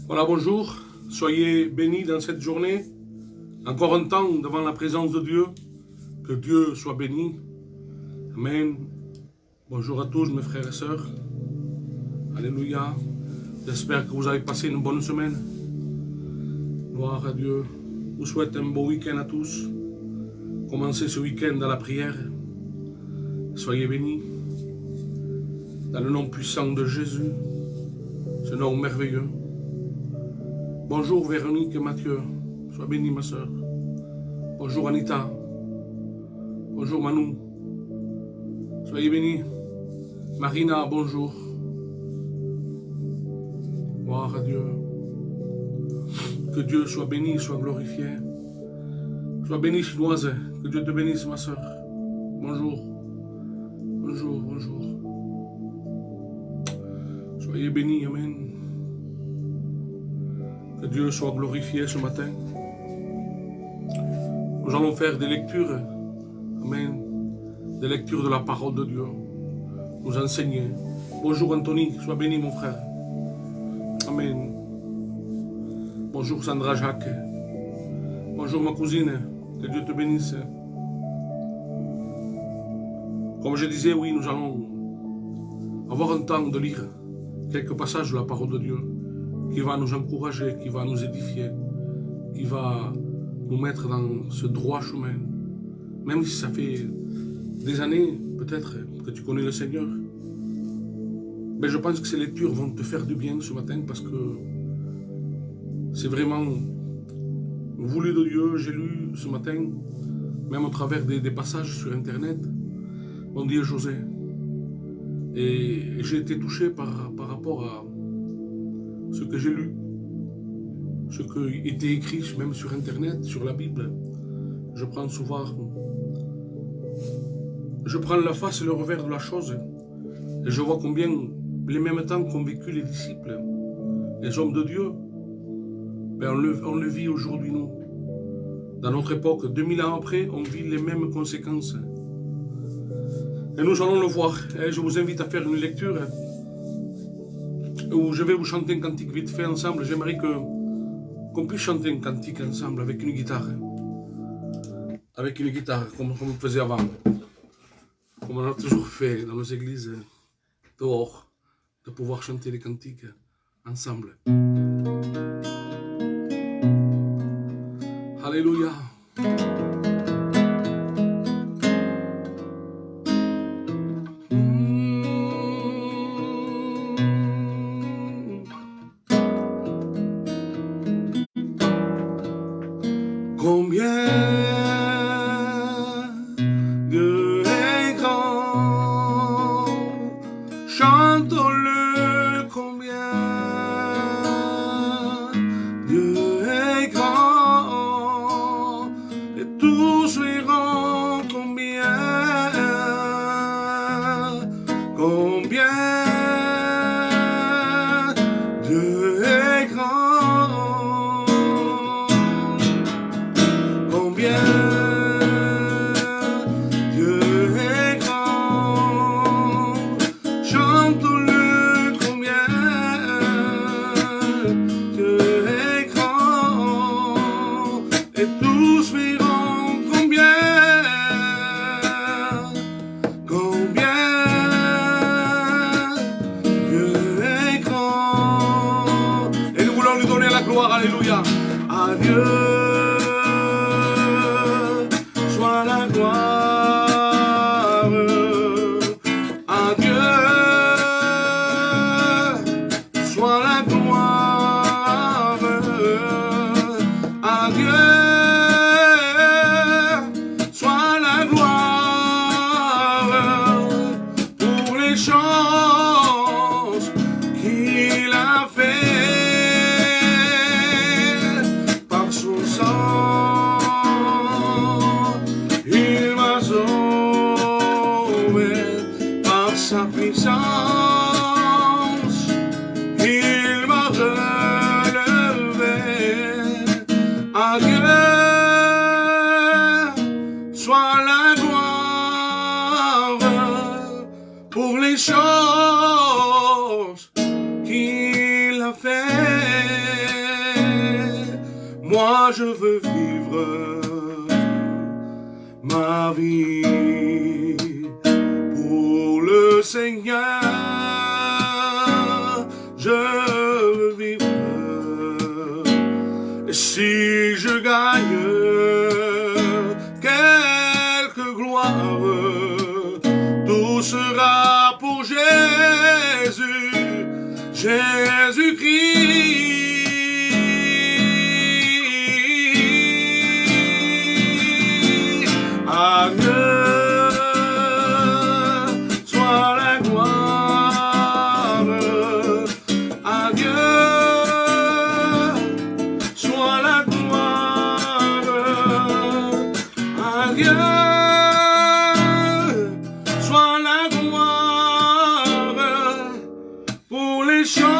Voilà, bonjour. Soyez bénis dans cette journée. Encore un temps devant la présence de Dieu. Que Dieu soit béni. Amen. Bonjour à tous mes frères et sœurs. Alléluia. J'espère que vous avez passé une bonne semaine. Gloire à Dieu. Je vous souhaite un beau week-end à tous. Commencez ce week-end dans la prière. Soyez bénis. Dans le nom puissant de Jésus. Ce nom merveilleux. Bonjour Véronique et Mathieu. Sois bénie ma soeur. Bonjour Anita. Bonjour Manu. Soyez bénis. Marina, bonjour. Gloire à Dieu. Que Dieu soit béni, soit glorifié. Sois bénie chinoise. Que Dieu te bénisse ma soeur. Bonjour. Bonjour, bonjour. Soyez bénis, amen. Que Dieu soit glorifié ce matin. Nous allons faire des lectures. Amen. Des lectures de la parole de Dieu. Nous enseigner. Bonjour Anthony, sois béni mon frère. Amen. Bonjour Sandra Jacques. Bonjour ma cousine. Que Dieu te bénisse. Comme je disais, oui, nous allons avoir un temps de lire quelques passages de la parole de Dieu qui va nous encourager, qui va nous édifier, qui va nous mettre dans ce droit chemin. Même si ça fait des années, peut-être, que tu connais le Seigneur, mais je pense que ces lectures vont te faire du bien ce matin parce que c'est vraiment voulu de Dieu. J'ai lu ce matin, même au travers des passages sur Internet, mon Dieu José. Et j'ai été touché par rapport à ce que j'ai lu, ce qui était écrit même sur Internet, sur la Bible. Je prends souvent, je prends la face et le revers de la chose, et je vois combien les mêmes temps qu'ont vécu les disciples, les hommes de Dieu, ben on le vit aujourd'hui nous. Dans notre époque, 2000 ans après, on vit les mêmes conséquences. Et nous allons le voir. Et je vous invite à faire une lecture où je vais vous chanter un cantique vite fait ensemble. J'aimerais qu'on puisse chanter un cantique ensemble avec une guitare. Avec une guitare, comme on faisait avant. Comme on a toujours fait dans nos églises dehors, de pouvoir chanter les cantiques ensemble. Alléluia. Combien Dieu est grand, chantons-le, combien Dieu est grand, et tous verront combien Dieu est grand. Combien Dieu est grand, chantons-le, combien Dieu est grand, et tous verront combien Dieu est grand. Et nous voulons lui donner la gloire, alléluia, à Dieu. La gloire à Dieu, soit la gloire à Dieu, soit la gloire pour les choses qu'il a fait par son sang. Sa puissance, il m'a Moi je veux vivre ma vie pour le Seigneur. Je veux vivre. Et si je gagne quelque gloire, tout sera pour Jésus, Jésus-Christ. À Dieu soit la gloire, à Dieu soit la gloire, à Dieu soit la gloire pour les choses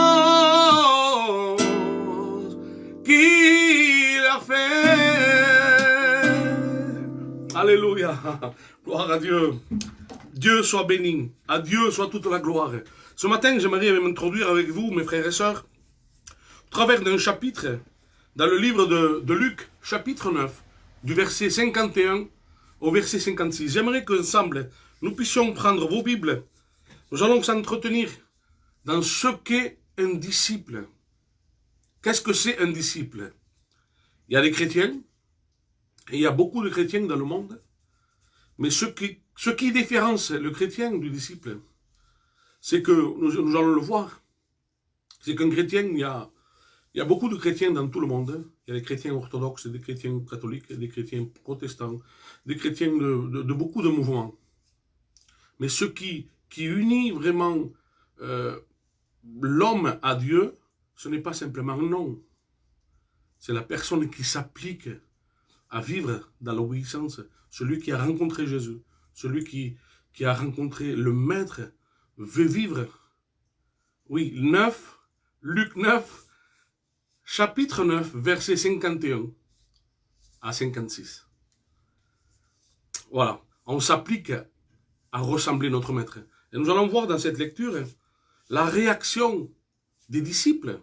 qu'il a fait. Alléluia, gloire à Dieu. Dieu soit béni, à Dieu soit toute la gloire. Ce matin, j'aimerais m'introduire avec vous, mes frères et sœurs, au travers d'un chapitre, dans le livre de Luc, chapitre 9, du verset 51 au verset 56. J'aimerais qu'ensemble, nous puissions prendre vos Bibles. Nous allons s'entretenir dans ce qu'est un disciple. Qu'est-ce que c'est un disciple? Il y a des chrétiens, et il y a beaucoup de chrétiens dans le monde, mais ce qui différencie le chrétien du disciple, c'est que, nous allons le voir, c'est qu'un chrétien, il y a beaucoup de chrétiens dans tout le monde. Il y a des chrétiens orthodoxes, des chrétiens catholiques, des chrétiens protestants, des chrétiens de beaucoup de mouvements. Mais ce qui unit vraiment l'homme à Dieu, ce n'est pas simplement un nom. C'est la personne qui s'applique à vivre dans l'obéissance. Celui qui a rencontré Jésus, celui qui a rencontré le Maître, veut vivre. Oui, Luc 9, chapitre 9, versets 51 à 56. Voilà, on s'applique à ressembler notre Maître. Et nous allons voir dans cette lecture la réaction des disciples.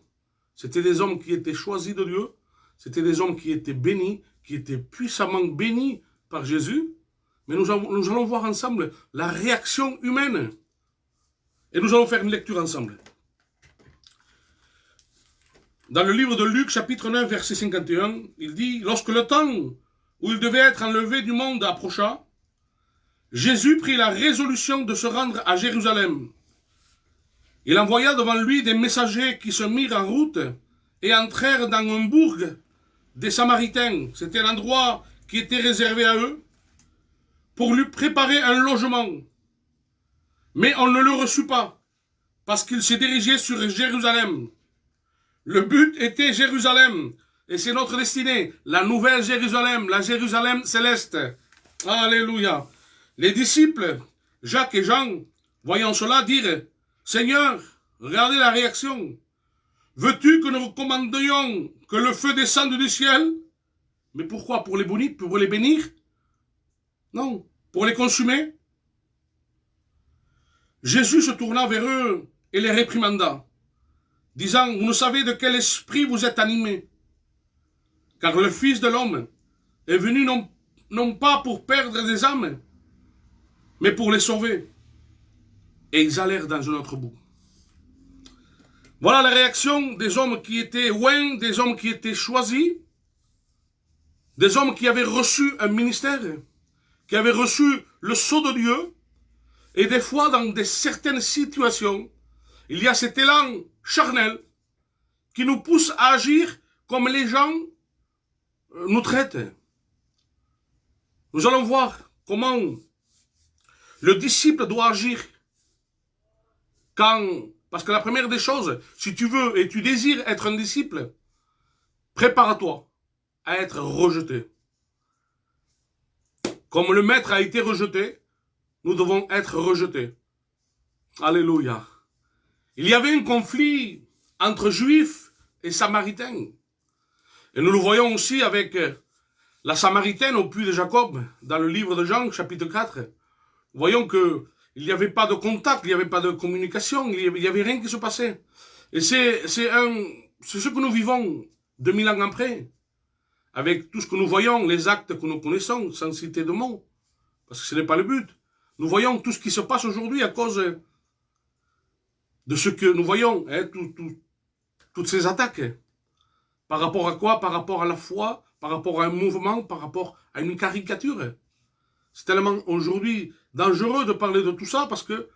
C'était des hommes qui étaient choisis de Dieu, c'était des hommes qui étaient bénis, qui étaient puissamment bénis par Jésus, mais nous allons voir ensemble la réaction humaine. Et nous allons faire une lecture ensemble. Dans le livre de Luc, chapitre 9, verset 51, il dit « Lorsque le temps où il devait être enlevé du monde approcha, Jésus prit la résolution de se rendre à Jérusalem. Il envoya devant lui des messagers qui se mirent en route et entrèrent dans un bourg des Samaritains. C'était l'endroit qui était réservé à eux, pour lui préparer un logement. Mais on ne le reçut pas, parce qu'il s'est dirigé sur Jérusalem. Le but était Jérusalem, et c'est notre destinée, la nouvelle Jérusalem, la Jérusalem céleste. Alléluia. Les disciples, Jacques et Jean, voyant cela, dirent, « Seigneur, regardez la réaction. Veux-tu que nous recommandions que le feu descende du ciel? » Mais pourquoi? Pour les bénir? Non, pour les consumer. Jésus se tourna vers eux et les réprimanda, disant, « Vous ne savez de quel esprit vous êtes animés, car le Fils de l'homme est venu non pas pour perdre des âmes, mais pour les sauver. » Et ils allèrent dans un autre bout. Voilà la réaction des hommes qui étaient loin, des hommes qui étaient choisis, des hommes qui avaient reçu un ministère, qui avaient reçu le sceau de Dieu, et des fois, dans certaines situations, il y a cet élan charnel qui nous pousse à agir comme les gens nous traitent. Nous allons voir comment le disciple doit agir parce que la première des choses, si tu veux et tu désires être un disciple, prépare-toi à être rejeté. Comme le Maître a été rejeté, nous devons être rejetés. Alléluia. Il y avait un conflit entre Juifs et Samaritains. Et nous le voyons aussi avec la Samaritaine au puits de Jacob, dans le livre de Jean, chapitre 4. Nous voyons qu'il n'y avait pas de contact, il n'y avait pas de communication, il n'y avait rien qui se passait. Et c'est ce que nous vivons 2000 ans après. avec tout ce que nous voyons, les actes que nous connaissons, sans citer de mots, parce que ce n'est pas le but. Nous voyons tout ce qui se passe aujourd'hui à cause de ce que nous voyons, hein, toutes ces attaques. Par rapport à quoi? Par rapport à la foi, par rapport à un mouvement, par rapport à une caricature. C'est tellement aujourd'hui dangereux de parler de tout ça parce que,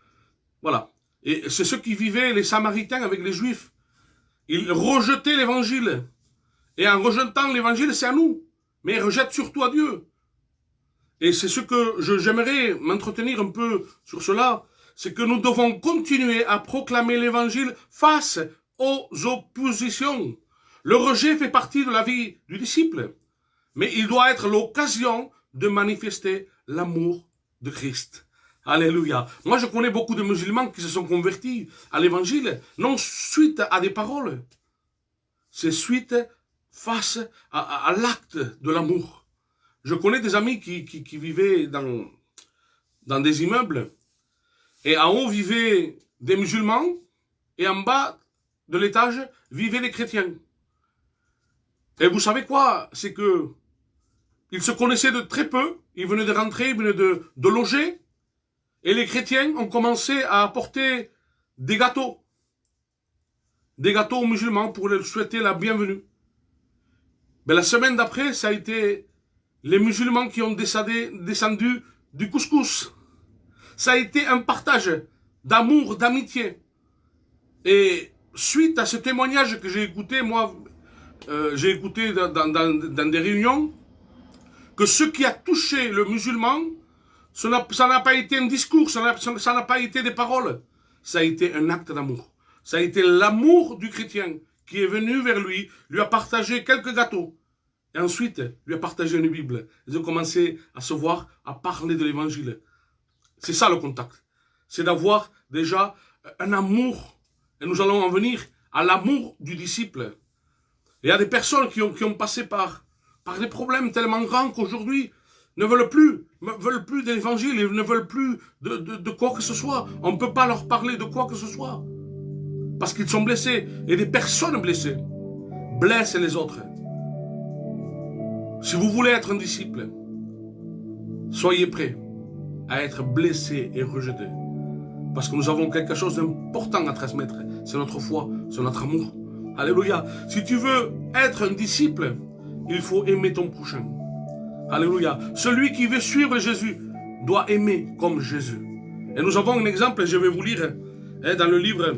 voilà. Et c'est ce qui vivaient les Samaritains avec les Juifs. Ils rejetaient l'évangile. Et en rejetant l'évangile, c'est à nous. Mais ils rejettent surtout à Dieu. Et c'est ce que j'aimerais m'entretenir un peu sur cela. C'est que nous devons continuer à proclamer l'évangile face aux oppositions. Le rejet fait partie de la vie du disciple. Mais il doit être l'occasion de manifester l'amour de Christ. Alléluia. Moi, je connais beaucoup de musulmans qui se sont convertis à l'évangile, non suite à des paroles. C'est suite face à l'acte de l'amour. Je connais des amis qui vivaient dans des immeubles, et en haut vivaient des musulmans, et en bas de l'étage vivaient des chrétiens. Et vous savez quoi? C'est que ils se connaissaient de très peu, ils venaient de rentrer, ils venaient de loger, et les chrétiens ont commencé à apporter des gâteaux aux musulmans pour leur souhaiter la bienvenue. Mais la semaine d'après, ça a été les musulmans qui ont descendu du couscous. Ça a été un partage d'amour, d'amitié. Et suite à ce témoignage que j'ai écouté, moi, j'ai écouté dans des réunions, que ce qui a touché le musulman, ça n'a pas été un discours, ça n'a pas été des paroles. Ça a été un acte d'amour. Ça a été l'amour du chrétien qui est venu vers lui a partagé quelques gâteaux. Et ensuite, lui a partagé une Bible. Ils ont commencé à se voir, à parler de l'évangile. C'est ça le contact. C'est d'avoir déjà un amour. Et nous allons en venir à l'amour du disciple. Et il y a des personnes qui ont passé par des problèmes tellement grands qu'aujourd'hui ne veulent plus de l'évangile, ils ne veulent plus de quoi que ce soit. On ne peut pas leur parler de quoi que ce soit. Parce qu'ils sont blessés. Et des personnes blessées blessent les autres. Si vous voulez être un disciple, soyez prêts à être blessés et rejetés. Parce que nous avons quelque chose d'important à transmettre. C'est notre foi, c'est notre amour. Alléluia. Si tu veux être un disciple, il faut aimer ton prochain. Alléluia. Celui qui veut suivre Jésus doit aimer comme Jésus. Et nous avons un exemple, je vais vous lire dans le livre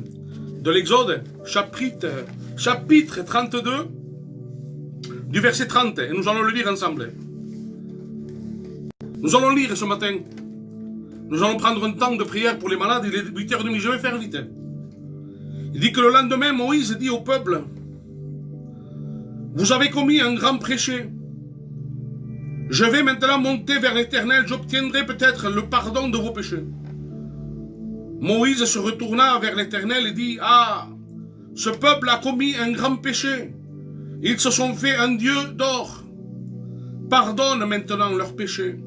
de l'Exode, chapitre 32, du verset 30. Et nous allons le lire ensemble. Nous allons lire ce matin. Nous allons prendre un temps de prière pour les malades. Il est 8h30, je vais faire vite. Il dit que le lendemain, Moïse dit au peuple: vous avez commis un grand péché. Je vais maintenant monter vers l'Éternel, j'obtiendrai peut-être le pardon de vos péchés. Moïse se retourna vers l'Éternel et dit: ah, ce peuple a commis un grand péché. Ils se sont fait un Dieu d'or. Pardonne maintenant leurs péchés.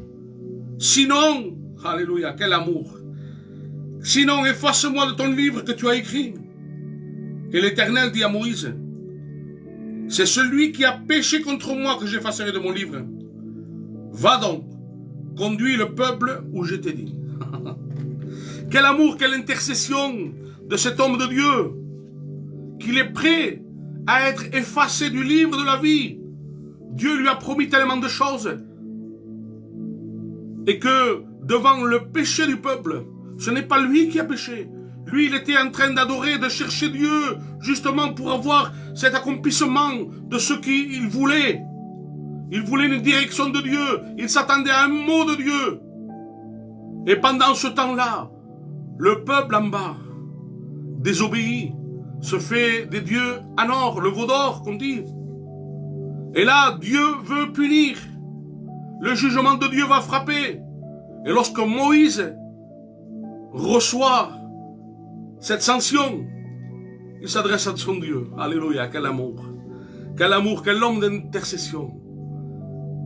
Sinon, alléluia, quel amour. Sinon, efface-moi de ton livre que tu as écrit. Et l'Éternel dit à Moïse: c'est celui qui a péché contre moi que j'effacerai de mon livre. Va donc, conduis le peuple où je t'ai dit. Quel amour, quelle intercession de cet homme de Dieu, qu'il est prêt à être effacé du livre de la vie. Dieu lui a promis tellement de choses. Et que devant le péché du peuple, ce n'est pas lui qui a péché. Lui, il était en train d'adorer, de chercher Dieu, justement pour avoir cet accomplissement de ce qu'il voulait. Il voulait une direction de Dieu. Il s'attendait à un mot de Dieu. Et pendant ce temps-là, le peuple en bas désobéit, se fait des dieux en or, le veau d'or qu'on dit. Et là, Dieu veut punir. Le jugement de Dieu va frapper. Et lorsque Moïse reçoit cette sanction, il s'adresse à son Dieu. Alléluia, quel amour. Quel amour, quel homme d'intercession.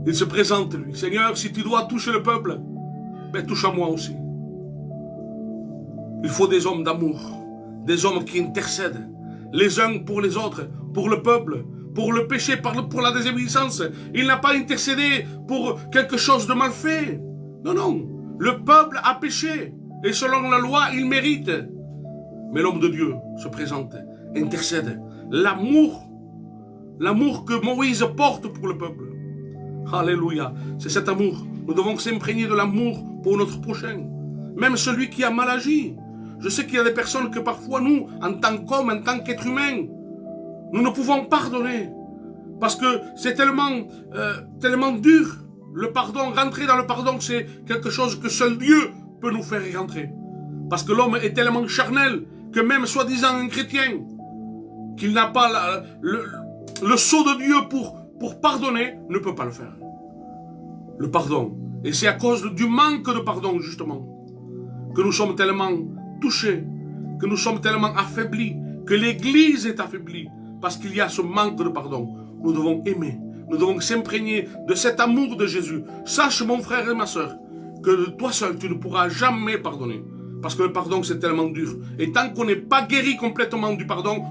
Il se présente lui. Seigneur, si tu dois toucher le peuple, ben touche à moi aussi. Il faut des hommes d'amour, des hommes qui intercèdent, les uns pour les autres, pour le peuple, pour le péché, pour la désobéissance. Il n'a pas intercédé pour quelque chose de mal fait. Non, non. Le peuple a péché. Et selon la loi, il mérite. Mais l'homme de Dieu se présente, intercède. L'amour que Moïse porte pour le peuple. Alléluia. C'est cet amour. Nous devons s'imprégner de l'amour pour notre prochain. Même celui qui a mal agi. Je sais qu'il y a des personnes que parfois nous, en tant qu'hommes, en tant qu'êtres humains, nous ne pouvons pardonner. Parce que c'est tellement dur. Le pardon, rentrer dans le pardon, c'est quelque chose que seul Dieu peut nous faire y rentrer. Parce que l'homme est tellement charnel que même soi-disant un chrétien, qu'il n'a pas le sceau de Dieu pour pardonner, ne peut pas le faire. Le pardon. Et c'est à cause du manque de pardon, justement, que nous sommes tellement touchés, que nous sommes tellement affaiblis, que l'Église est affaiblie, parce qu'il y a ce manque de pardon. Nous devons aimer, nous devons s'imprégner de cet amour de Jésus. Sache, mon frère et ma soeur, que de toi seul, tu ne pourras jamais pardonner. Parce que le pardon, c'est tellement dur. Et tant qu'on n'est pas guéri complètement du pardon,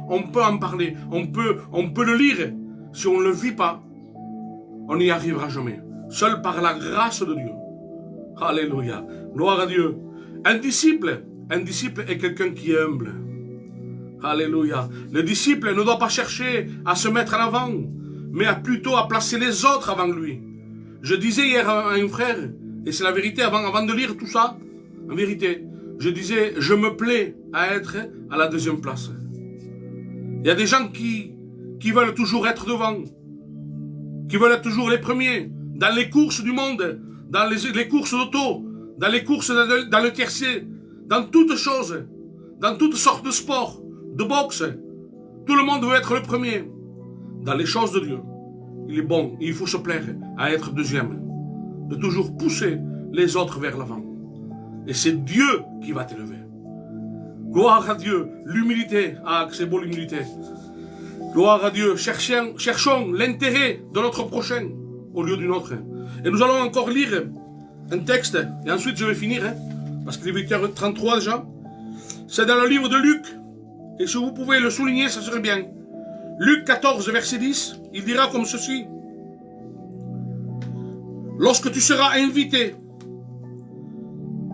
on peut en parler, on peut le lire. Si on ne le vit pas, on n'y arrivera jamais. Seul par la grâce de Dieu. Alléluia. Gloire à Dieu. Un disciple est quelqu'un qui est humble. Alléluia. Le disciple ne doit pas chercher à se mettre en avant, mais plutôt à placer les autres avant lui. Je disais hier à un frère, et c'est la vérité avant de lire tout ça, en vérité, je disais, je me plais à être à la deuxième place. Il y a des gens qui veulent toujours être devant, qui veulent être toujours les premiers, dans les courses du monde, dans les courses d'auto, dans les courses dans le tiercé, dans toutes choses, dans toutes sortes de sports, de boxe. Tout le monde veut être le premier. Dans les choses de Dieu, il est bon, il faut se plaire à être deuxième, de toujours pousser les autres vers l'avant. Et c'est Dieu qui va t'élever. Gloire à Dieu, l'humilité. Ah, c'est beau l'humilité. Gloire à Dieu, cherchons l'intérêt de notre prochain au lieu du nôtre. Et nous allons encore lire un texte, et ensuite je vais finir, parce qu'il est 8h33 déjà. C'est dans le livre de Luc, et si vous pouvez le souligner, ça serait bien. Luc 14, verset 10, il dira comme ceci. Lorsque tu seras invité,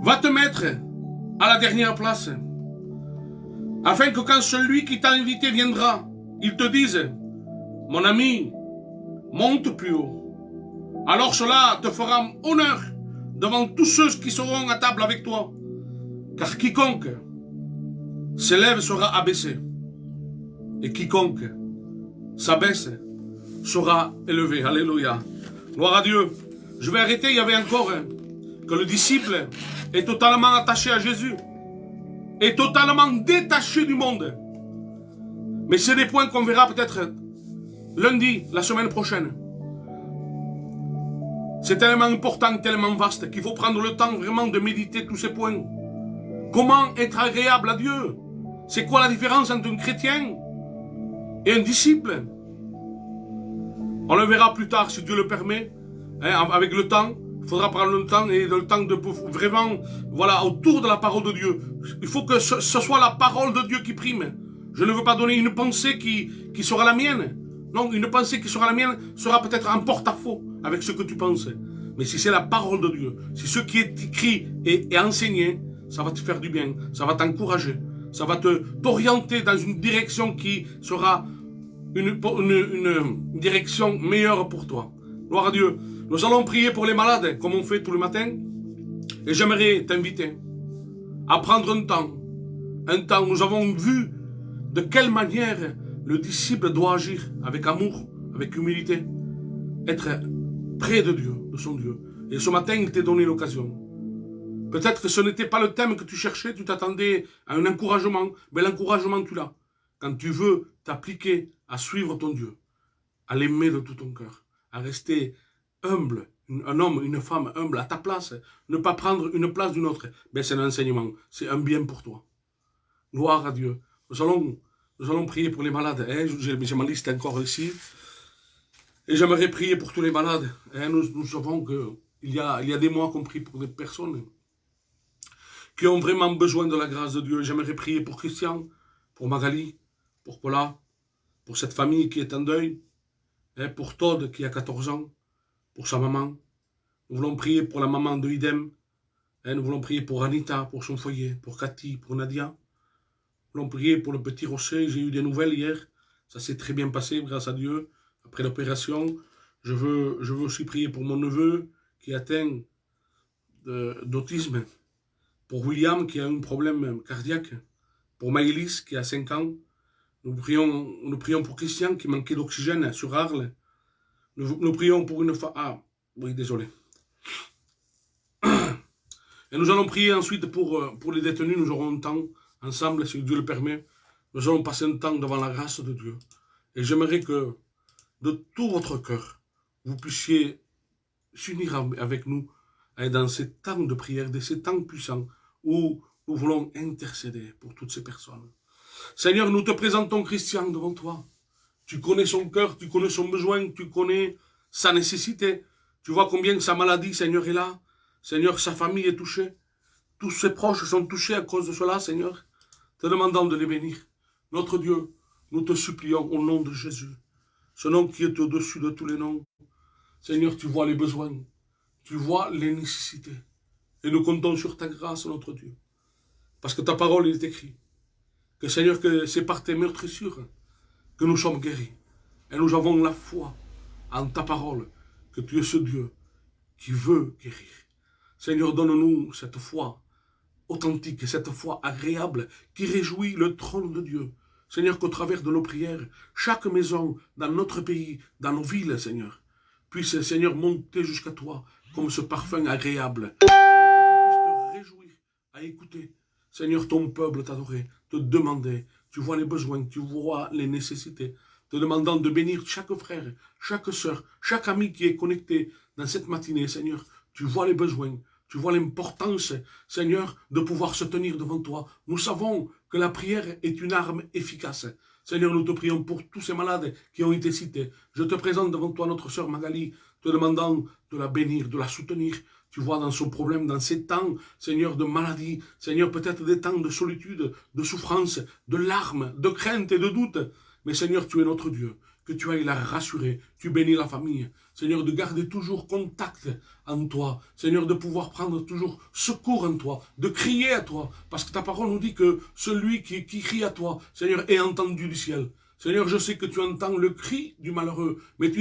va te mettre à la dernière place, afin que quand celui qui t'a invité viendra, il te dise, mon ami, monte plus haut. Alors cela te fera honneur devant tous ceux qui seront à table avec toi. Car quiconque s'élève sera abaissé, et quiconque s'abaisse sera élevé. Alléluia. Gloire à Dieu. Je vais arrêter, il y avait encore que le disciple est totalement attaché à Jésus, est totalement détaché du monde. Mais c'est des points qu'on verra peut-être lundi, la semaine prochaine. C'est tellement important, tellement vaste, qu'il faut prendre le temps vraiment de méditer tous ces points. Comment être agréable à Dieu? C'est quoi la différence entre un chrétien et un disciple? On le verra plus tard, si Dieu le permet, avec le temps. Il faudra prendre le temps et le temps de vraiment, voilà, autour de la parole de Dieu. Il faut que ce soit la parole de Dieu qui prime. Je ne veux pas donner une pensée qui sera la mienne. Non, une pensée qui sera la mienne sera peut-être en porte-à-faux avec ce que tu penses. Mais si c'est la parole de Dieu, si ce qui est écrit et enseigné, ça va te faire du bien, ça va t'encourager, ça va t'orienter dans une direction qui sera une direction meilleure pour toi. Gloire à Dieu. Nous allons prier pour les malades, comme on fait tous les matins. Et j'aimerais t'inviter à prendre un temps. Nous avons vu de quelle manière le disciple doit agir avec amour, avec humilité. Être près de Dieu, de son Dieu. Et ce matin, il t'est donné l'occasion. Peut-être que ce n'était pas le thème que tu cherchais, tu t'attendais à un encouragement. Mais l'encouragement, tu l'as. Quand tu veux t'appliquer à suivre ton Dieu, à l'aimer de tout ton cœur, à rester humble, un homme, une femme humble à ta place, ne pas prendre une place d'une autre, ben c'est un enseignement, c'est un bien pour toi. Gloire à Dieu. Nous allons prier pour les malades. J'ai ma liste encore ici. Et j'aimerais prier pour tous les malades. Nous savons qu'il y a des mois qu'on prie pour des personnes qui ont vraiment besoin de la grâce de Dieu. J'aimerais prier pour Christian, pour Magali, pour Paula, pour cette famille qui est en deuil, hein, pour Todd qui a 14 ans, pour sa maman. Nous voulons prier pour la maman de Idem. Hein, nous voulons prier pour Anita, pour son foyer, pour Cathy, pour Nadia. Nous voulons prier pour le petit Rocher. J'ai eu des nouvelles hier. Ça s'est très bien passé, grâce à Dieu. Après l'opération, je veux aussi prier pour mon neveu qui est atteint d'autisme. Pour William qui a un problème cardiaque. Pour Maëlys qui a 5 ans. Nous prions pour Christian qui manquait d'oxygène sur Arles. Nous prions pour une femme... Ah, oui, désolé. Et nous allons prier ensuite pour les détenus. Nous aurons un temps ensemble, si Dieu le permet. Nous allons passer un temps devant la grâce de Dieu. Et j'aimerais que, de tout votre cœur, vous puissiez s'unir avec nous dans ces temps de prière, de ces temps puissants où nous voulons intercéder pour toutes ces personnes. Seigneur, nous te présentons Christian devant toi. Tu connais son cœur, tu connais son besoin, tu connais sa nécessité. Tu vois combien sa maladie, Seigneur, est là. Seigneur, sa famille est touchée. Tous ses proches sont touchés à cause de cela, Seigneur. Te demandant de les bénir. Notre Dieu, nous te supplions au nom de Jésus. Ce nom qui est au-dessus de tous les noms. Seigneur, tu vois les besoins. Tu vois les nécessités. Et nous comptons sur ta grâce, notre Dieu. Parce que ta parole, il est écrit. Que Seigneur, que c'est par tes meurtrissures que nous sommes guéris. Et nous avons la foi en ta parole, que tu es ce Dieu qui veut guérir. Seigneur, donne-nous cette foi authentique, cette foi agréable, qui réjouit le trône de Dieu. Seigneur, qu'au travers de nos prières, chaque maison dans notre pays, dans nos villes, Seigneur, puisse, Seigneur, monter jusqu'à toi comme ce parfum agréable. Que tu puisses te réjouir à écouter, Seigneur, ton peuple t'adorer, te demander. Tu vois les besoins, tu vois les nécessités, te demandant de bénir chaque frère, chaque sœur, chaque ami qui est connecté dans cette matinée, Seigneur. Tu vois les besoins, tu vois l'importance, Seigneur, de pouvoir se tenir devant toi. Nous savons que la prière est une arme efficace. Seigneur, nous te prions pour tous ces malades qui ont été cités. Je te présente devant toi notre sœur Magali, te demandant de la bénir, de la soutenir. Tu vois dans son problème, dans ces temps, Seigneur, de maladie, Seigneur, peut-être des temps de solitude, de souffrance, de larmes, de crainte et de doute. Mais Seigneur, tu es notre Dieu, que tu ailles la rassurer, tu bénis la famille. Seigneur, de garder toujours contact en toi. Seigneur, de pouvoir prendre toujours secours en toi, de crier à toi. Parce que ta parole nous dit que celui qui crie à toi, Seigneur, est entendu du ciel. Seigneur, je sais que tu entends le cri du malheureux, mais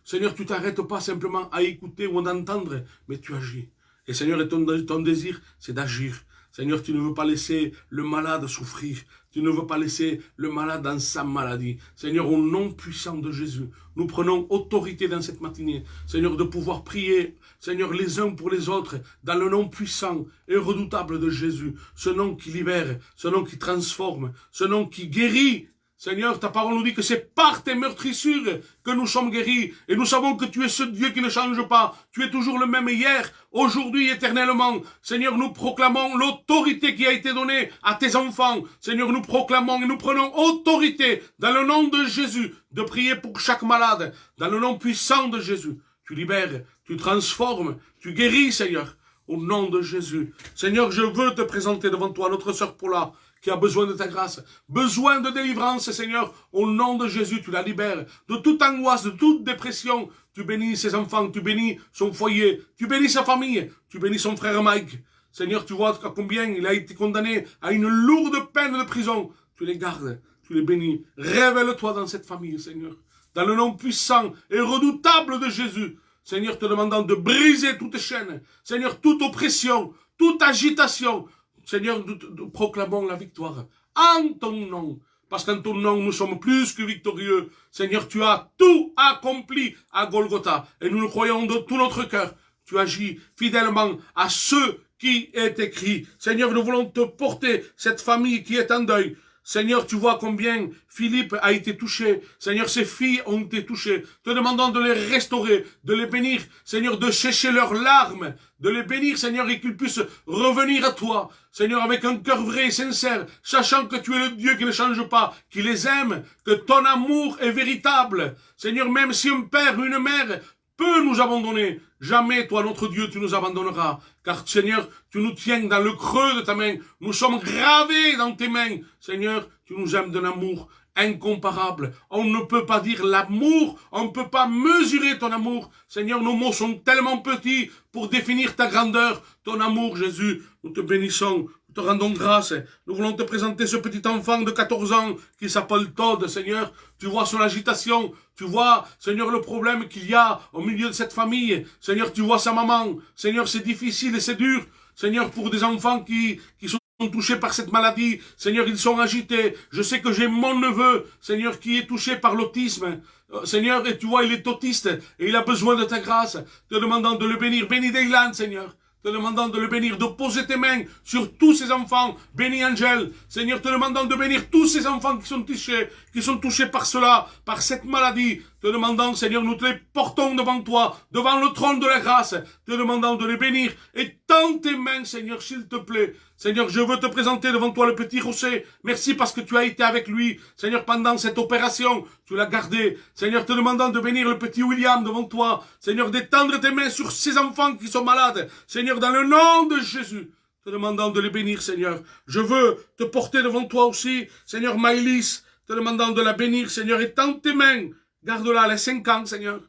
Seigneur, tu t'arrêtes pas simplement à écouter ou à entendre, mais tu agis. Et Seigneur, ton désir, c'est d'agir. Seigneur, tu ne veux pas laisser le malade souffrir. Tu ne veux pas laisser le malade dans sa maladie. Seigneur, au nom puissant de Jésus, nous prenons autorité dans cette matinée. Seigneur, de pouvoir prier, Seigneur, les uns pour les autres, dans le nom puissant et redoutable de Jésus. Ce nom qui libère, ce nom qui transforme, ce nom qui guérit. Seigneur, ta parole nous dit que c'est par tes meurtrissures que nous sommes guéris. Et nous savons que tu es ce Dieu qui ne change pas. Tu es toujours le même hier, aujourd'hui, éternellement. Seigneur, nous proclamons l'autorité qui a été donnée à tes enfants. Seigneur, nous proclamons et nous prenons autorité dans le nom de Jésus de prier pour chaque malade. Dans le nom puissant de Jésus. Tu libères, tu transformes, tu guéris, Seigneur. Au nom de Jésus. Seigneur, je veux te présenter devant toi notre sœur Paula, qui a besoin de ta grâce, besoin de délivrance, Seigneur, au nom de Jésus, tu la libères de toute angoisse, de toute dépression, tu bénis ses enfants, tu bénis son foyer, tu bénis sa famille, tu bénis son frère Mike. Seigneur, tu vois à combien il a été condamné à une lourde peine de prison, tu les gardes, tu les bénis, révèle-toi dans cette famille, Seigneur, dans le nom puissant et redoutable de Jésus, Seigneur, te demandant de briser toutes chaînes, Seigneur, toute oppression, toute agitation, Seigneur, nous proclamons la victoire en ton nom. Parce qu'en ton nom, nous sommes plus que victorieux. Seigneur, tu as tout accompli à Golgotha. Et nous le croyons de tout notre cœur. Tu agis fidèlement à ce qui est écrit. Seigneur, nous voulons te porter cette famille qui est en deuil. Seigneur, tu vois combien Philippe a été touché. Seigneur, ses filles ont été touchées. Te demandant de les restaurer, de les bénir. Seigneur, de sécher leurs larmes, de les bénir, Seigneur, et qu'ils puissent revenir à toi. Seigneur, avec un cœur vrai et sincère, sachant que tu es le Dieu qui ne change pas, qui les aime, que ton amour est véritable. Seigneur, même si un père ou une mère peut nous abandonner, jamais, toi, notre Dieu, tu nous abandonneras. Car, Seigneur, tu nous tiens dans le creux de ta main. Nous sommes gravés dans tes mains. Seigneur, tu nous aimes d'un amour incomparable. On ne peut pas dire l'amour, on ne peut pas mesurer ton amour. Seigneur, nos mots sont tellement petits pour définir ta grandeur, ton amour, Jésus. Nous te bénissons, nous te rendons grâce. Nous voulons te présenter ce petit enfant de 14 ans qui s'appelle Todd, Seigneur. Tu vois son agitation, tu vois, Seigneur, le problème qu'il y a au milieu de cette famille. Seigneur, tu vois sa maman. Seigneur, c'est difficile et c'est dur. Seigneur, pour des enfants qui sont touchés par cette maladie, Seigneur, ils sont agités. Je sais que j'ai mon neveu, Seigneur, qui est touché par l'autisme. Seigneur, et tu vois, il est autiste et il a besoin de ta grâce. Te demandant de le bénir. Bénis Daylan, Seigneur. Te demandant de le bénir, de poser tes mains sur tous ces enfants. Bénis Angel. Seigneur, te demandant de bénir tous ces enfants qui sont touchés par cela, par cette maladie. Te demandant, Seigneur, nous te les portons devant toi, devant le trône de la grâce. Te demandant de les bénir. Et tends tes mains, Seigneur, s'il te plaît. Seigneur, je veux te présenter devant toi le petit José. Merci parce que tu as été avec lui. Seigneur, pendant cette opération, tu l'as gardé. Seigneur, te demandant de bénir le petit William devant toi. Seigneur, d'étendre tes mains sur ces enfants qui sont malades. Seigneur, dans le nom de Jésus, te demandant de les bénir, Seigneur. Je veux te porter devant toi aussi, Seigneur, Maëlys, te demandant de la bénir, Seigneur, étends tes mains. Garde-la, les 5 ans, Seigneur.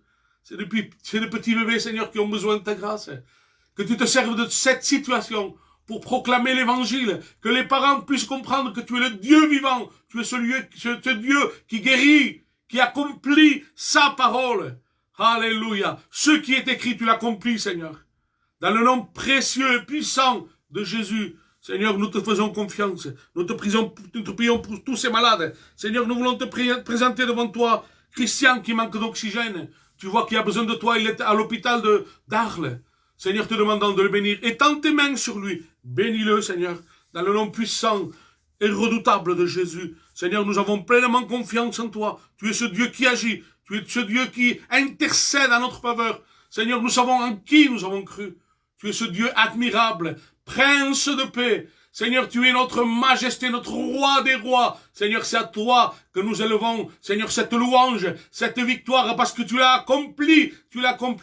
C'est des petits bébés, Seigneur, qui ont besoin de ta grâce. Que tu te serves de cette situation pour proclamer l'évangile, que les parents puissent comprendre que tu es le Dieu vivant, tu es ce Dieu qui guérit, qui accomplit sa parole. Alléluia. Ce qui est écrit, tu l'accomplis, Seigneur. Dans le nom précieux et puissant de Jésus, Seigneur, nous te faisons confiance. Nous te prions pour tous ces malades. Seigneur, nous voulons te présenter devant toi Christian qui manque d'oxygène. Tu vois qu'il a besoin de toi, il est à l'hôpital d'Arles. Seigneur, te demandant de le bénir. Étends tes mains sur lui. Bénis-le, Seigneur, dans le nom puissant et redoutable de Jésus. Seigneur, nous avons pleinement confiance en toi. Tu es ce Dieu qui agit. Tu es ce Dieu qui intercède en notre faveur. Seigneur, nous savons en qui nous avons cru. Tu es ce Dieu admirable, prince de paix. Seigneur, tu es notre majesté, notre roi des rois. Seigneur, c'est à toi que nous élevons, Seigneur, cette louange, cette victoire, parce que tu l'as accompli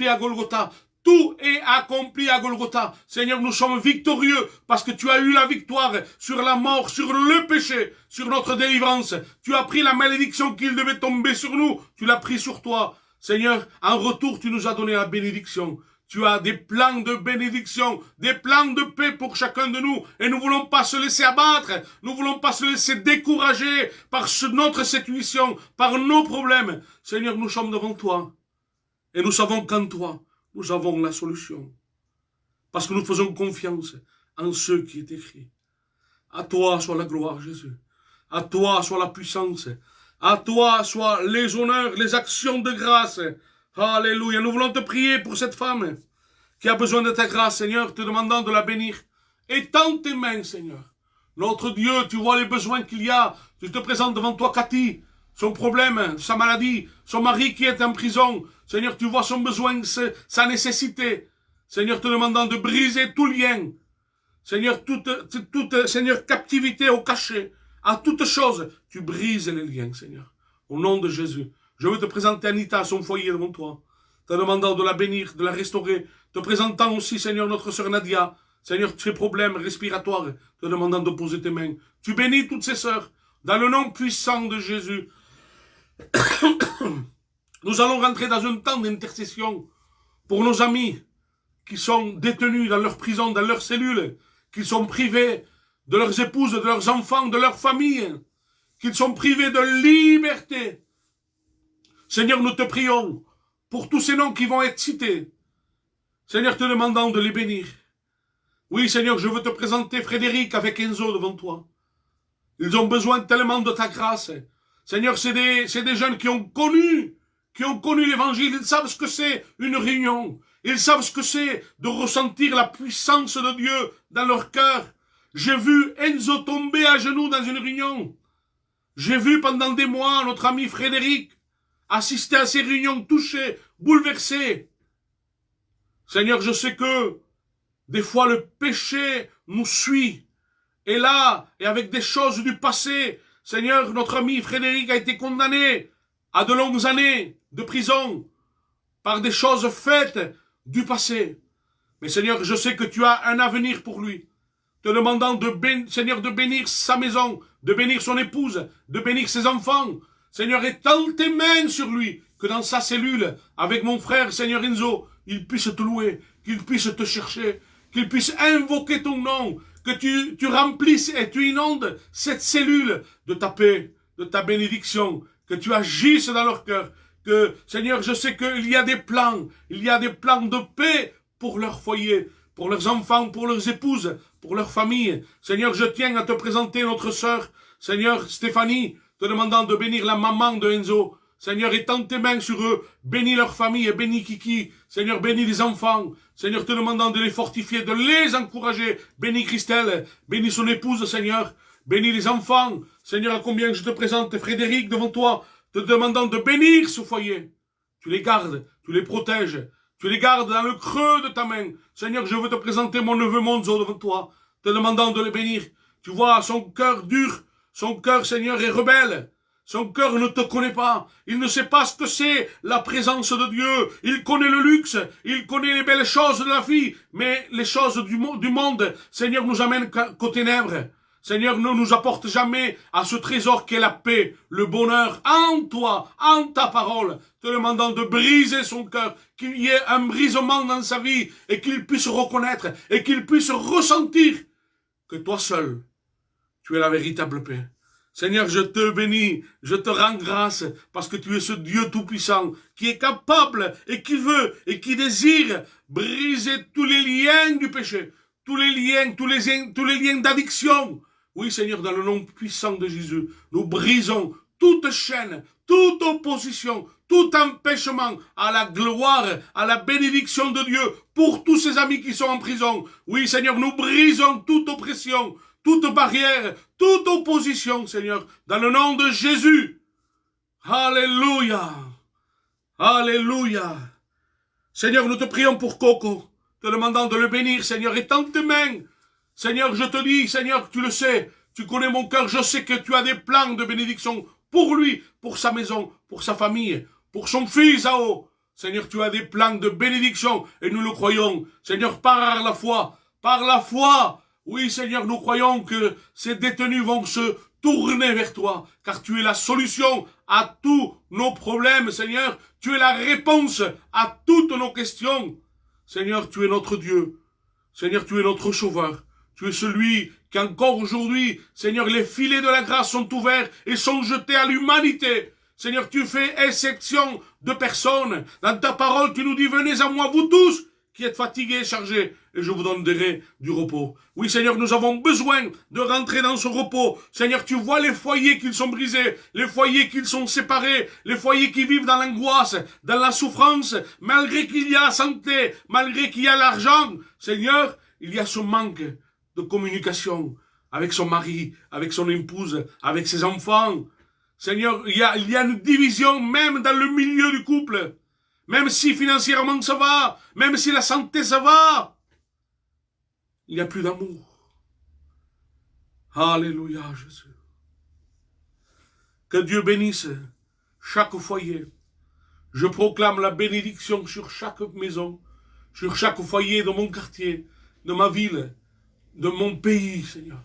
à Golgotha. Tout est accompli à Golgotha. Seigneur, nous sommes victorieux parce que tu as eu la victoire sur la mort, sur le péché, sur notre délivrance. Tu as pris la malédiction qu'il devait tomber sur nous. Tu l'as pris sur toi. Seigneur, en retour, tu nous as donné la bénédiction. Tu as des plans de bénédiction, des plans de paix pour chacun de nous. Et nous ne voulons pas se laisser abattre. Nous ne voulons pas se laisser décourager par notre situation, par nos problèmes. Seigneur, nous sommes devant toi. Et nous savons qu'en toi, nous avons la solution. Parce que nous faisons confiance en ce qui est écrit. À toi soit la gloire, Jésus. À toi soit la puissance. À toi soient les honneurs, les actions de grâce. Alléluia. Nous voulons te prier pour cette femme qui a besoin de ta grâce, Seigneur, te demandant de la bénir. Étends tes mains, Seigneur. Notre Dieu, tu vois les besoins qu'il y a. Je te présente devant toi, Cathy, son problème, sa maladie, son mari qui est en prison. Seigneur, tu vois son besoin, sa nécessité. Seigneur, te demandant de briser tout lien. Seigneur, toute Seigneur, captivité au cachet. À toute chose, tu brises les liens, Seigneur. Au nom de Jésus. Je veux te présenter Anita à son foyer devant toi. Te demandant de la bénir, de la restaurer. Te présentant aussi, Seigneur, notre sœur Nadia. Seigneur, ses problèmes respiratoires. Te demandant de poser tes mains. Tu bénis toutes ces sœurs. Dans le nom puissant de Jésus. Nous allons rentrer dans un temps d'intercession pour nos amis qui sont détenus dans leur prison, dans leurs cellules, qui sont privés de leurs épouses, de leurs enfants, de leur famille, qu'ils sont privés de liberté. Seigneur, nous te prions pour tous ces noms qui vont être cités. Seigneur, te demandant de les bénir. Oui, Seigneur, je veux te présenter Frédéric avec Enzo devant toi. Ils ont besoin tellement de ta grâce. Seigneur, c'est des jeunes qui ont connu l'évangile. Ils savent ce que c'est une réunion. Ils savent ce que c'est de ressentir la puissance de Dieu dans leur cœur. J'ai vu Enzo tomber à genoux dans une réunion. J'ai vu pendant des mois notre ami Frédéric assister à ces réunions, touché, bouleversé. Seigneur, je sais que des fois le péché nous suit. Et là, et avec des choses du passé, Seigneur, notre ami Frédéric a été condamné à de longues années de prison par des choses faites du passé. Mais Seigneur, je sais que tu as un avenir pour lui. te demandant Seigneur, de bénir sa maison, de bénir son épouse, de bénir ses enfants. Seigneur, étends tes mains sur lui, que dans sa cellule, avec mon frère, Seigneur Enzo, il puisse te louer, qu'il puisse te chercher, qu'il puisse invoquer ton nom, que tu remplisses et tu inondes cette cellule de ta paix, de ta bénédiction, que tu agisses dans leur cœur, que, Seigneur, je sais qu'il y a des plans, de paix pour leur foyer, pour leurs enfants, pour leurs épouses, pour leur famille. Seigneur, je tiens à te présenter notre sœur, Seigneur Stéphanie, te demandant de bénir la maman de Enzo. Seigneur, étends tes mains sur eux, bénis leur famille, bénis Kiki. Seigneur, bénis les enfants. Seigneur, te demandant de les fortifier, de les encourager. Bénis Christelle, bénis son épouse, Seigneur. Bénis les enfants. Seigneur, à combien je te présente Frédéric devant toi, te demandant de bénir ce foyer. Tu les gardes, tu les protèges, tu les gardes dans le creux de ta main. Seigneur, je veux te présenter mon neveu Monzo devant toi, te demandant de le bénir. Tu vois, son cœur dur, son cœur, Seigneur, est rebelle. Son cœur ne te connaît pas. Il ne sait pas ce que c'est la présence de Dieu. Il connaît le luxe. Il connaît les belles choses de la vie. Mais les choses du monde, Seigneur, nous amènent qu'aux ténèbres. Seigneur, ne nous apporte jamais à ce trésor qu'est la paix, le bonheur en toi, en ta parole, te demandant de briser son cœur, qu'il y ait un brisement dans sa vie et qu'il puisse reconnaître et qu'il puisse ressentir que toi seul, tu es la véritable paix. Seigneur, je te bénis, je te rends grâce parce que tu es ce Dieu tout-puissant qui est capable et qui veut et qui désire briser tous les liens du péché, tous les liens d'addiction. Oui, Seigneur, dans le nom puissant de Jésus, nous brisons toute chaîne, toute opposition, tout empêchement à la gloire, à la bénédiction de Dieu pour tous ces amis qui sont en prison. Oui, Seigneur, nous brisons toute oppression, toute barrière, toute opposition, Seigneur, dans le nom de Jésus. Alléluia. Alléluia. Seigneur, nous te prions pour Coco, te demandant de le bénir, Seigneur, étends tes mains. Seigneur, je te dis, Seigneur, tu le sais, tu connais mon cœur, je sais que tu as des plans de bénédiction pour lui, pour sa maison, pour sa famille, pour son fils à haut. Seigneur, tu as des plans de bénédiction et nous le croyons. Seigneur, par la foi, oui, Seigneur, nous croyons que ces détenus vont se tourner vers toi, car tu es la solution à tous nos problèmes, Seigneur. Tu es la réponse à toutes nos questions. Seigneur, tu es notre Dieu. Seigneur, tu es notre Sauveur. Tu es celui qui encore aujourd'hui, Seigneur, les filets de la grâce sont ouverts et sont jetés à l'humanité. Seigneur, tu fais exception de personnes. Dans ta parole, tu nous dis, venez à moi, vous tous, qui êtes fatigués et chargés, et je vous donnerai du repos. Oui, Seigneur, nous avons besoin de rentrer dans ce repos. Seigneur, tu vois les foyers qui sont brisés, les foyers qui sont séparés, les foyers qui vivent dans l'angoisse, dans la souffrance, malgré qu'il y a la santé, malgré qu'il y a l'argent. Seigneur, il y a ce manque de communication avec son mari, avec son épouse, avec ses enfants. Seigneur, il y a une division même dans le milieu du couple. Même si financièrement ça va, même si la santé ça va, il n'y a plus d'amour. Alléluia, Jésus. Que Dieu bénisse chaque foyer. Je proclame la bénédiction sur chaque maison, sur chaque foyer de mon quartier, de ma ville, de mon pays, Seigneur.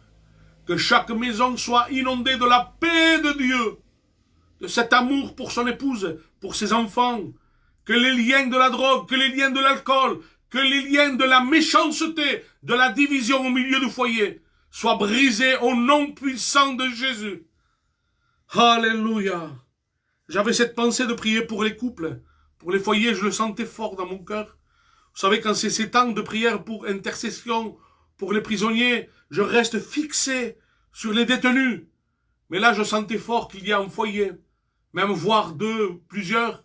Que chaque maison soit inondée de la paix de Dieu, de cet amour pour son épouse, pour ses enfants. Que les liens de la drogue, que les liens de l'alcool, que les liens de la méchanceté, de la division au milieu du foyer soient brisés au nom puissant de Jésus. Alléluia. J'avais cette pensée de prier pour les couples, pour les foyers, je le sentais fort dans mon cœur. Vous savez, quand c'est ces temps de prière pour intercession, pour les prisonniers, je reste fixé sur les détenus. Mais là, je sentais fort qu'il y a un foyer, même voire deux, plusieurs,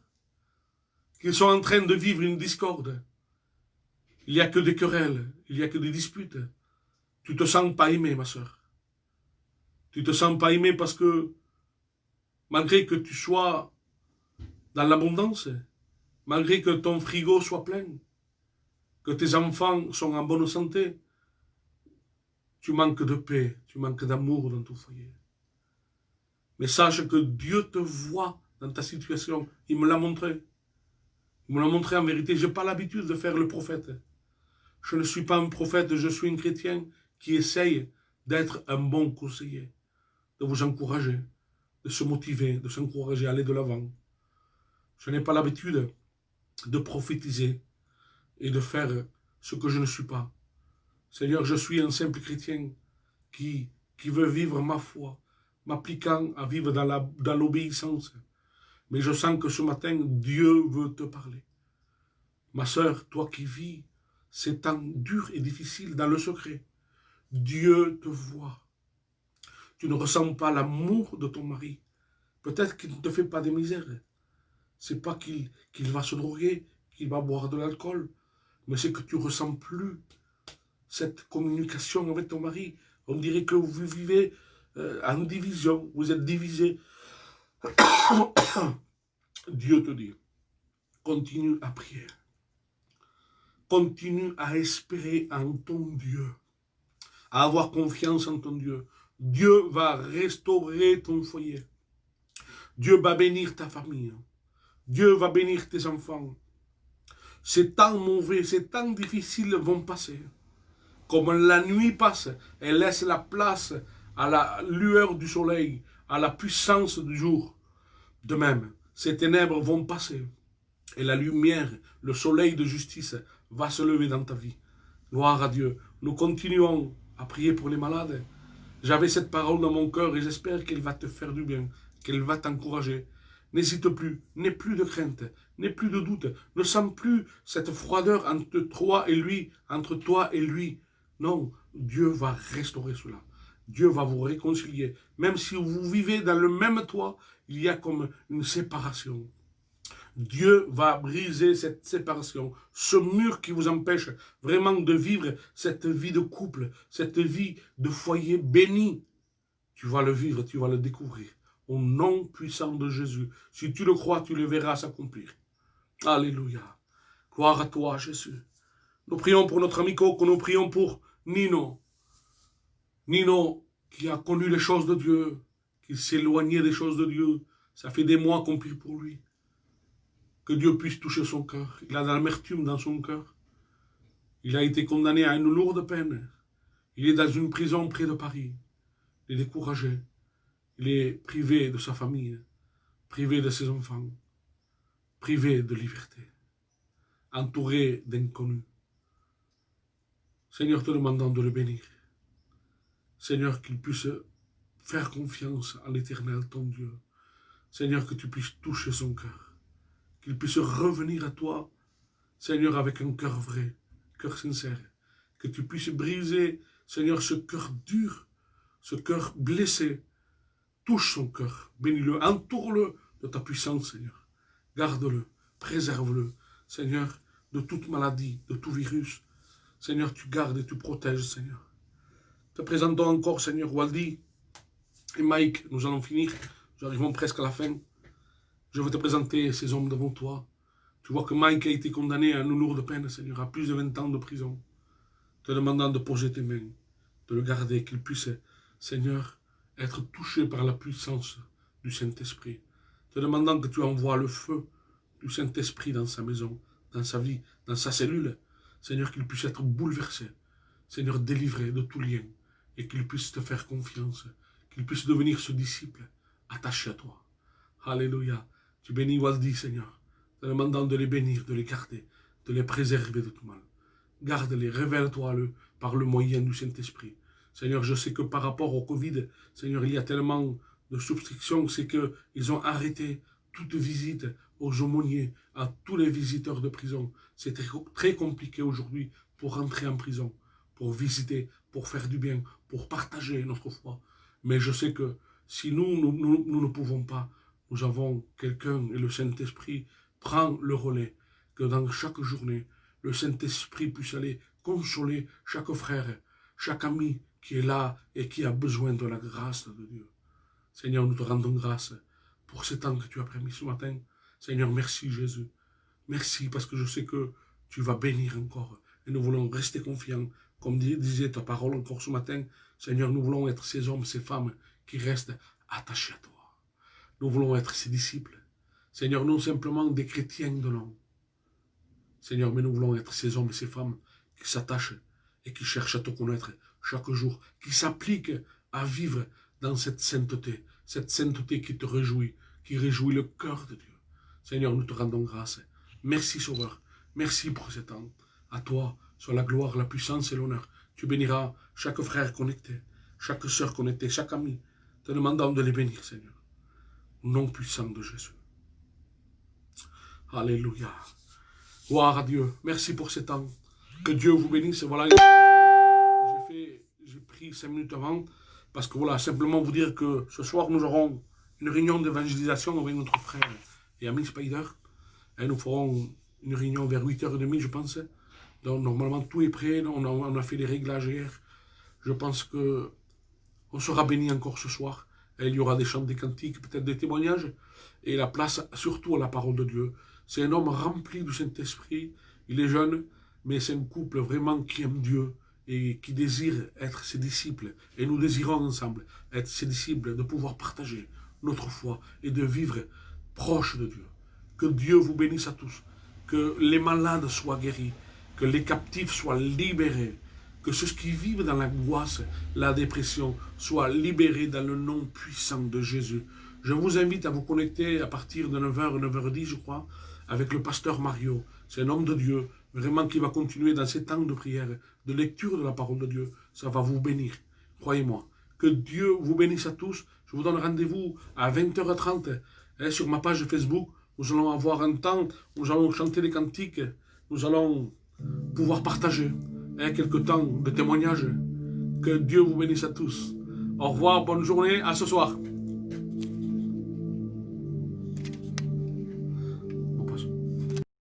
qu'ils sont en train de vivre une discorde. Il n'y a que des querelles, il n'y a que des disputes. Tu te sens pas aimé, ma sœur. Tu te sens pas aimé parce que, malgré que tu sois dans l'abondance, malgré que ton frigo soit plein, que tes enfants sont en bonne santé, tu manques de paix, tu manques d'amour dans ton foyer. Mais sache que Dieu te voit dans ta situation. Il me l'a montré. Il me l'a montré en vérité. Je n'ai pas l'habitude de faire le prophète. Je ne suis pas un prophète, je suis un chrétien qui essaye d'être un bon conseiller, de vous encourager, de se motiver, de s'encourager à aller de l'avant. Je n'ai pas l'habitude de prophétiser et de faire ce que je ne suis pas. Seigneur, je suis un simple chrétien qui veut vivre ma foi, m'appliquant à vivre dans l'obéissance. Mais je sens que ce matin, Dieu veut te parler. Ma sœur, toi qui vis ces temps durs et difficiles dans le secret, Dieu te voit. Tu ne ressens pas l'amour de ton mari. Peut-être qu'il ne te fait pas de misère. C'est pas qu'il va se droguer, qu'il va boire de l'alcool, mais c'est que tu ne ressens plus cette communication avec ton mari. On dirait que vous vivez en division, vous êtes divisés. Dieu te dit, continue à prier. Continue à espérer en ton Dieu, à avoir confiance en ton Dieu. Dieu va restaurer ton foyer. Dieu va bénir ta famille. Dieu va bénir tes enfants. Ces temps mauvais, ces temps difficiles vont passer. Comme la nuit passe et laisse la place à la lueur du soleil, à la puissance du jour. De même, ces ténèbres vont passer et la lumière, le soleil de justice va se lever dans ta vie. Gloire à Dieu. Nous continuons à prier pour les malades. J'avais cette parole dans mon cœur et j'espère qu'elle va te faire du bien, qu'elle va t'encourager. N'hésite plus, n'aie plus de crainte, n'aie plus de doute, ne sens plus cette froideur entre toi et lui, entre toi et lui. Non, Dieu va restaurer cela. Dieu va vous réconcilier. Même si vous vivez dans le même toit, il y a comme une séparation. Dieu va briser cette séparation, ce mur qui vous empêche vraiment de vivre cette vie de couple, cette vie de foyer béni. Tu vas le vivre, tu vas le découvrir. Au nom puissant de Jésus. Si tu le crois, tu le verras s'accomplir. Alléluia. Gloire à toi, Jésus. Nous prions pour notre ami Coco, nous prions pour Nino. Nino qui a connu les choses de Dieu, qui s'éloignait des choses de Dieu. Ça fait des mois qu'on prie pour lui. Que Dieu puisse toucher son cœur. Il a de l'amertume dans son cœur. Il a été condamné à une lourde peine. Il est dans une prison près de Paris. Il est découragé. Il est privé de sa famille, privé de ses enfants, privé de liberté, entouré d'inconnus. Seigneur, te demandant de le bénir. Seigneur, qu'il puisse faire confiance à l'Éternel, ton Dieu. Seigneur, que tu puisses toucher son cœur. Qu'il puisse revenir à toi, Seigneur, avec un cœur vrai, cœur sincère. Que tu puisses briser, Seigneur, ce cœur dur, ce cœur blessé. Touche son cœur, bénis-le, entoure-le de ta puissance, Seigneur. Garde-le, préserve-le, Seigneur, de toute maladie, de tout virus. Seigneur, tu gardes et tu protèges, Seigneur. Te présentons encore, Seigneur, Waldi et Mike. Nous allons finir, nous arrivons presque à la fin. Je veux te présenter ces hommes devant toi. Tu vois que Mike a été condamné à une lourde peine, Seigneur, à plus de 20 ans de prison. Te demandant de poser tes mains, de le garder, qu'il puisse, Seigneur, être touché par la puissance du Saint-Esprit, te demandant que tu envoies le feu du Saint-Esprit dans sa maison, dans sa vie, dans sa cellule, Seigneur, qu'il puisse être bouleversé, Seigneur, délivré de tout lien, et qu'il puisse te faire confiance, qu'il puisse devenir ce disciple attaché à toi. Alléluia. Tu bénis Waldi, Seigneur, te demandant de les bénir, de les garder, de les préserver de tout mal. Garde-les, révèle-toi par le moyen du Saint-Esprit. Seigneur, je sais que par rapport au Covid, Seigneur, il y a tellement de substitutions, c'est qu'ils ont arrêté toute visite aux aumôniers, à tous les visiteurs de prison. C'est très compliqué aujourd'hui pour rentrer en prison, pour visiter, pour faire du bien, pour partager notre foi. Mais je sais que si nous ne pouvons pas, nous avons quelqu'un et le Saint-Esprit prend le relais, que dans chaque journée, le Saint-Esprit puisse aller consoler chaque frère, chaque ami, qui est là et qui a besoin de la grâce de Dieu. Seigneur, nous te rendons grâce pour ce temps que tu as permis ce matin. Seigneur, merci Jésus. Merci parce que je sais que tu vas bénir encore. Et nous voulons rester confiants. Comme disait ta parole encore ce matin, Seigneur, nous voulons être ces hommes, ces femmes qui restent attachés à toi. Nous voulons être ces disciples. Seigneur, non simplement des chrétiens de nom. Seigneur, mais nous voulons être ces hommes et ces femmes qui s'attachent et qui cherchent à te connaître chaque jour, qui s'applique à vivre dans cette sainteté qui te réjouit, qui réjouit le cœur de Dieu. Seigneur, nous te rendons grâce. Merci Sauveur, merci pour ce temps. À toi soit la gloire, la puissance et l'honneur. Tu béniras chaque frère connecté, chaque sœur connectée, chaque ami, te demandant de les bénir, Seigneur. Au nom puissant de Jésus. Alléluia. Gloire à Dieu. Merci pour ce temps. Que Dieu vous bénisse. Voilà, j'ai pris 5 minutes avant, parce que voilà, simplement vous dire que ce soir, nous aurons une réunion d'évangélisation avec notre frère et ami Spider. Et nous ferons une réunion vers 8h30, je pense. Donc, normalement, tout est prêt. On a fait les réglages hier. Je pense que on sera béni encore ce soir. Et il y aura des chants, des cantiques, peut-être des témoignages. Et la place, surtout à la parole de Dieu. C'est un homme rempli du Saint-Esprit. Il est jeune, mais c'est un couple vraiment qui aime Dieu et qui désire être ses disciples. Et nous désirons ensemble être ses disciples, de pouvoir partager notre foi et de vivre proche de Dieu. Que Dieu vous bénisse à tous. Que les malades soient guéris. Que les captifs soient libérés. Que ceux qui vivent dans l'angoisse, la dépression, soient libérés dans le nom puissant de Jésus. Je vous invite à vous connecter à partir de 9h, 9h10, je crois, avec le pasteur Mario. C'est un homme de Dieu, vraiment qui va continuer dans ces temps de prière, de lecture de la parole de Dieu. Ça va vous bénir, croyez-moi. Que Dieu vous bénisse à tous. Je vous donne rendez-vous à 20h30 sur ma page Facebook. Nous allons avoir un temps où nous allons chanter les cantiques. Nous allons pouvoir partager quelques temps de témoignages. Que Dieu vous bénisse à tous. Au revoir, bonne journée, à ce soir.